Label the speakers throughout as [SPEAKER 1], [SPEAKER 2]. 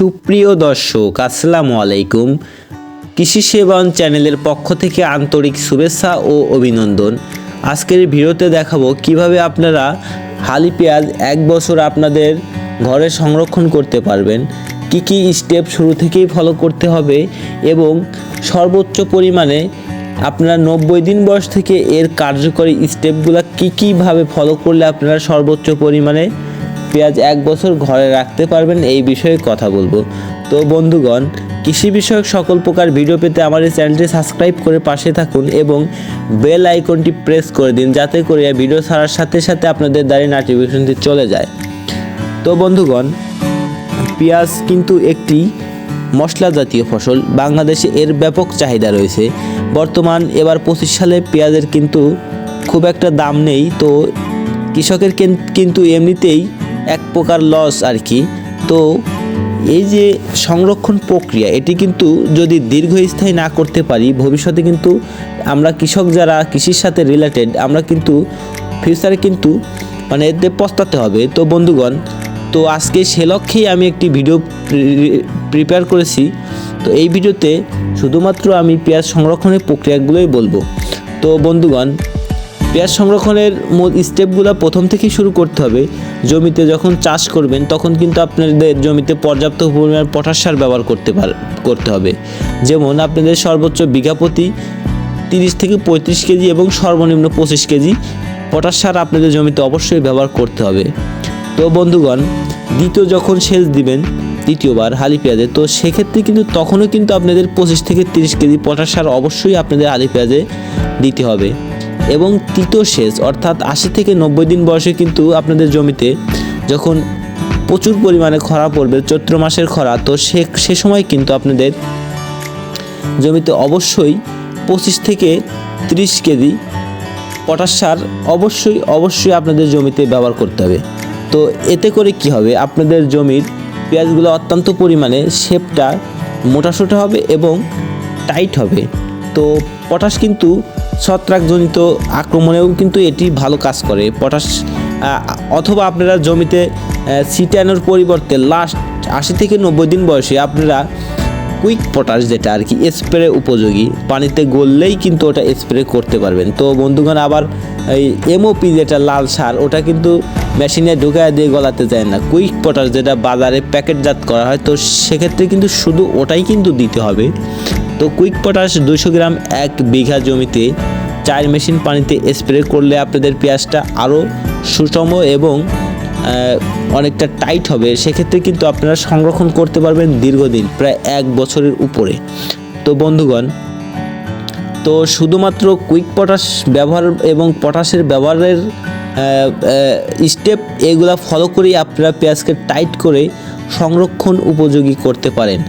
[SPEAKER 1] সুপ্রিয় দর্শক আসসালামু আলাইকুম। কৃষি সেবন চ্যানেলের পক্ষ থেকে আন্তরিক শুভেচ্ছা ও অভিনন্দন। আজকের ভিডিওতে দেখাবো কিভাবে আপনারা হালি পেঁয়াজ 1 বছর আপনাদের ঘরে সংরক্ষণ করতে পারবেন, কি স্টেপ শুরু থেকেই ফলো করতে হবে এবং সর্বোচ্চ পরিমাণে আপনারা 90 দিন বয়স থেকে এর কার্যকরী স্টেপগুলো কীভাবে ফলো করলে আপনারা সর্বোচ্চ পরিমাণে পেঁয়াজ 1 বছর ঘরে রাখতে পারবেন, এই বিষয়ে কথা বলবো। তো বন্ধুগণ, কৃষি বিষয়ক সকল প্রকার ভিডিও পেতে আমার এই চ্যানেলটি সাবস্ক্রাইব করে পাশে থাকুন এবং বেল আইকনটি প্রেস করে দিন, যাতে করে ভিডিও ছাড়ার সাথে সাথে আপনাদের দ্বারা নোটিফিকেশনটি চলে যায়। তো বন্ধুগণ, পেঁয়াজ কিন্তু একটি মশলা জাতীয় ফসল। বাংলাদেশে এর ব্যাপক চাহিদা রয়েছে। বর্তমান এবার 25 সালে পেঁয়াজের কিন্তু খুব একটা দাম নেই। তো কৃষকের কিন্তু এমনিতেই এক প্রকার লস আর কি। তো এই যে সংরক্ষণ প্রক্রিয়া, এটি কিন্তু যদি দীর্ঘস্থায়ী না করতে পারি, ভবিষ্যতে কিন্তু আমরা কৃষক যারা কৃষির সাথে রিলেটেড, আমরা কিন্তু ফিউচারে কিন্তু এতে পস্তাতে হবে। তো বন্ধুগণ, তো আজকে সে লক্ষ্যেই আমি একটি ভিডিও প্রিপেয়ার করেছি। তো এই ভিডিওতে শুধুমাত্র আমি পেঁয়াজ সংরক্ষণের প্রক্রিয়াগুলোই বলবো। তো বন্ধুগণ, পেঁয়াজ সংরক্ষণের মূল স্টেপগুলো প্রথম থেকেই শুরু করতে হবে। জমিতে যখন চাষ করবেন তখন কিন্তু আপনাদের জমিতে পর্যাপ্ত পরিমাণ পটাশ সার ব্যবহার করতে হবে। যেমন আপনাদের সর্বোচ্চ বিঘা প্রতি 30 থেকে 35 কেজি এবং সর্বনিম্ন 25 কেজি পটাশ সার আপনাদের জমিতে অবশ্যই ব্যবহার করতে হবে। তো বন্ধুগণ, যখন সেচ দিবেন দ্বিতীয়বার হালি পেঁয়াজে, তো সেক্ষেত্রে কিন্তু তখনও কিন্তু আপনাদের 25 থেকে 30 কেজি পটাশ সার অবশ্যই আপনাদের হালি পেঁয়াজে দিতে হবে। এবং তৃতীয় সেচ অর্থাৎ 80 থেকে 90 দিন বয়সে কিন্তু আপনাদের জমিতে যখন প্রচুর পরিমাণে খরা পড়বে, চৈত্র মাসের খরা, তো সে সময় কিন্তু আপনাদের জমিতে অবশ্যই 25 থেকে 30 কেজি পটাশ সার অবশ্যই আপনাদের জমিতে ব্যবহার করতে হবে। তো এতে করে কি হবে, আপনাদের জমির পেঁয়াজগুলো অত্যন্ত পরিমাণে শেপটা মোটাসোটা হবে এবং টাইট হবে। তো পটাশ কিন্তু ছত্রাকজনিত আক্রমণেও কিন্তু এটি ভালো কাজ করে। পটাশ অথবা আপনারা জমিতে ছিটানোর পরিবর্তে লাস্ট 80 থেকে 90 দিন বয়সে আপনারা কুইক পটাশ, যেটা আর কি স্প্রে উপযোগী, পানিতে গললেই কিন্তু ওটা স্প্রে করতে পারবেন। তো বন্ধুগণ, আবার এই এমওপি যেটা লাল সার, ওটা কিন্তু মেশিনে ঢুকায় দিয়ে গলাতে যায় না। কুইক পটাশ যেটা বাজারে প্যাকেটজাত করা হয়, তো সেক্ষেত্রে কিন্তু শুধু ওটাই কিন্তু দিতে হবে। তো কুইক পটাশ 200 গ্রাম 1 বিঘা জমিতে 4 মেশিন পানিতে স্প্রে করলে আপনাদের পেঁয়াজটা আরও সুষম এবং অনেকটা টাইট হবে। সেক্ষেত্রে কিন্তু আপনারা সংরক্ষণ করতে পারবেন দীর্ঘদিন, প্রায় 1 বছরের উপরে। তো বন্ধুগণ, তো শুধুমাত্র কুইক পটাশ ব্যবহার এবং পটাশের ব্যবহারের স্টেপ এগুলা ফলো করেই আপনারা পেঁয়াজকে টাইট করে সংরক্ষণ উপযোগী করতে পারেন।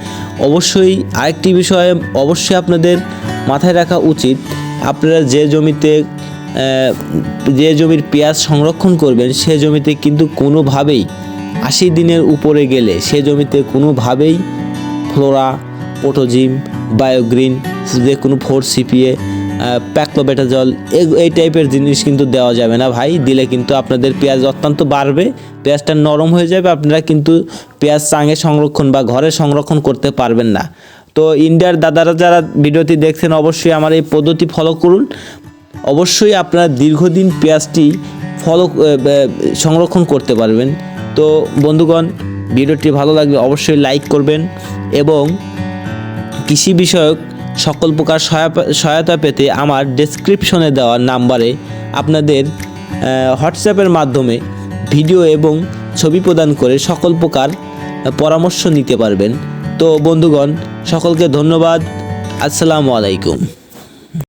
[SPEAKER 1] অবশ্যই আরেকটি বিষয় অবশ্যই আপনাদের মাথায় রাখা উচিত, আপনারা যে জমির পেঁয়াজ সংরক্ষণ করবেন সে জমিতে কিন্তু কোনোভাবেই 80 দিনের উপরে গেলে সে জমিতে কোনোভাবেই ফ্লোরা, পোটোজিম, বায়োগ্রিন, যে কোনো 4-CPA, প্যাক্লোবেটাজল এই টাইপের জিনিস কিন্তু দেওয়া যাবে না ভাই। দিলে কিন্তু আপনাদের পেঁয়াজ অত্যন্ত বাড়বে, পেঁয়াজটা নরম হয়ে যাবে, আপনারা কিন্তু পেঁয়াজ চাঙে সংরক্ষণ বা ঘরে সংরক্ষণ করতে পারবেন না। তো ইন্ডিয়ার দাদারা যারা ভিডিওটি দেখছেন, অবশ্যই আমার এই পদ্ধতি ফলো করুন। অবশ্যই আপনারা দীর্ঘদিন পেঁয়াজটি সংরক্ষণ করতে পারবেন। তো বন্ধুগণ, ভিডিওটি ভালো লাগলে অবশ্যই লাইক করবেন এবং কৃষি বিষয়ক সকল প্রকার সহায়তা পেতে আমার ডেসক্রিপশনে দেওয়া নাম্বারে আপনাদের হোয়াটসঅ্যাপের মাধ্যমে ভিডিও এবং ছবি প্রদান করে সকল প্রকার পরামর্শ নিতে পারবেন। তো বন্ধুগণ, সকলকে ধন্যবাদ। আসসালামু আলাইকুম।